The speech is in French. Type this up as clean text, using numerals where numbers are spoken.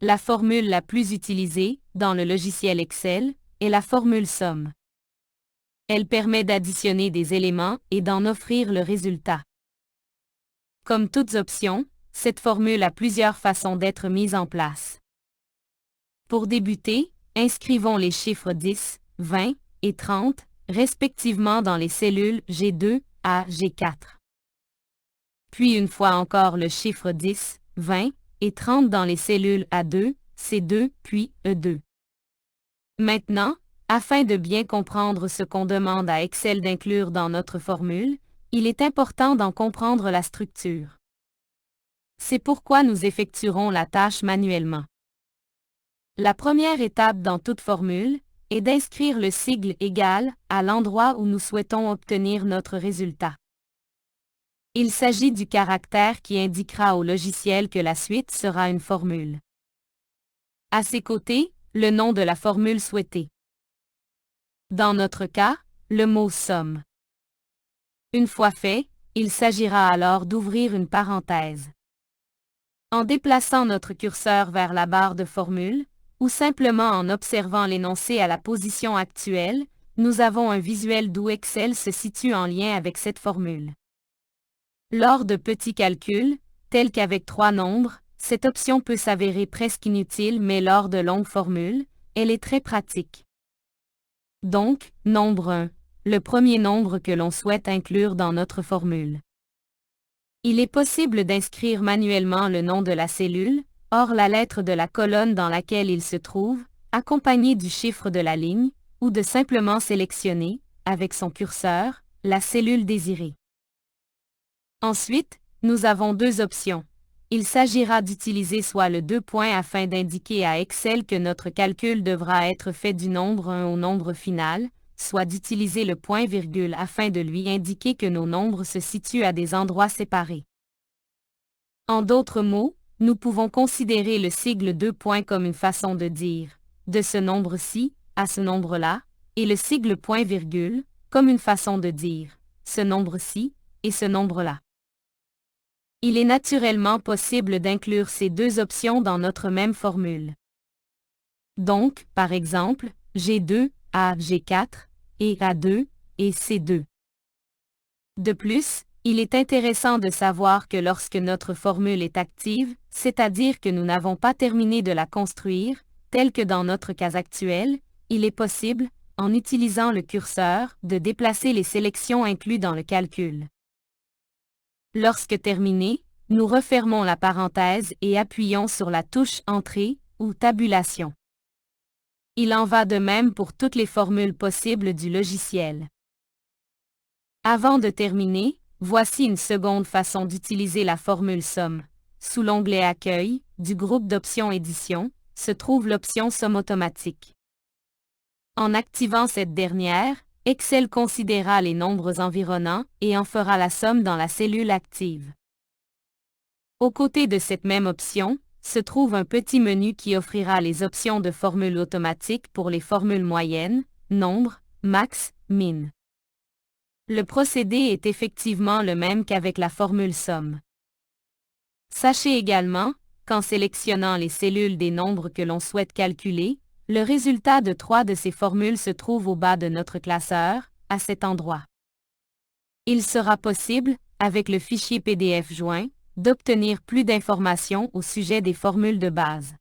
La formule la plus utilisée, dans le logiciel Excel, est la formule somme. Elle permet d'additionner des éléments et d'en offrir le résultat. Comme toutes options, cette formule a plusieurs façons d'être mise en place. Pour débuter, inscrivons les chiffres 10, 20 et 30, respectivement dans les cellules G2 à G4. Puis une fois encore le chiffre 10, 20 et 30 dans les cellules A2, C2 puis E2. Maintenant, afin de bien comprendre ce qu'on demande à Excel d'inclure dans notre formule, il est important d'en comprendre la structure. C'est pourquoi nous effectuerons la tâche manuellement. La première étape dans toute formule est d'inscrire le sigle égal à l'endroit où nous souhaitons obtenir notre résultat. Il s'agit du caractère qui indiquera au logiciel que la suite sera une formule. À ses côtés, le nom de la formule souhaitée. Dans notre cas, le mot somme. Une fois fait, il s'agira alors d'ouvrir une parenthèse. En déplaçant notre curseur vers la barre de formule, ou simplement en observant l'énoncé à la position actuelle, nous avons un visuel d'où Excel se situe en lien avec cette formule. Lors de petits calculs, tels qu'avec 3 nombres, cette option peut s'avérer presque inutile, mais lors de longues formules, elle est très pratique. Donc, nombre 1, le premier nombre que l'on souhaite inclure dans notre formule. Il est possible d'inscrire manuellement le nom de la cellule, or la lettre de la colonne dans laquelle il se trouve, accompagnée du chiffre de la ligne, ou de simplement sélectionner, avec son curseur, la cellule désirée. Ensuite, nous avons deux options. Il s'agira d'utiliser soit le 2 points afin d'indiquer à Excel que notre calcul devra être fait du nombre 1 au nombre final, soit d'utiliser le point-virgule afin de lui indiquer que nos nombres se situent à des endroits séparés. En d'autres mots, nous pouvons considérer le sigle 2 points comme une façon de dire « de ce nombre-ci à ce nombre-là » et le sigle point-virgule comme une façon de dire « ce nombre-ci et ce nombre-là ». Il est naturellement possible d'inclure ces deux options dans notre même formule. Donc, par exemple, G2 à G4 et A2 et C2. De plus, il est intéressant de savoir que lorsque notre formule est active, c'est-à-dire que nous n'avons pas terminé de la construire, tel que dans notre cas actuel, il est possible, en utilisant le curseur, de déplacer les sélections incluses dans le calcul. Lorsque terminé, nous refermons la parenthèse et appuyons sur la touche Entrée ou Tabulation. Il en va de même pour toutes les formules possibles du logiciel. Avant de terminer, voici une seconde façon d'utiliser la formule somme. Sous l'onglet Accueil, du groupe d'options Édition, se trouve l'option Somme automatique. En activant cette dernière, Excel considérera les nombres environnants et en fera la somme dans la cellule active. Aux côtés de cette même option, se trouve un petit menu qui offrira les options de formule automatique pour les formules moyennes, nombre, max, min. Le procédé est effectivement le même qu'avec la formule somme. Sachez également, qu'en sélectionnant les cellules des nombres que l'on souhaite calculer, le résultat de 3 de ces formules se trouve au bas de notre classeur, à cet endroit. Il sera possible, avec le fichier PDF joint, d'obtenir plus d'informations au sujet des formules de base.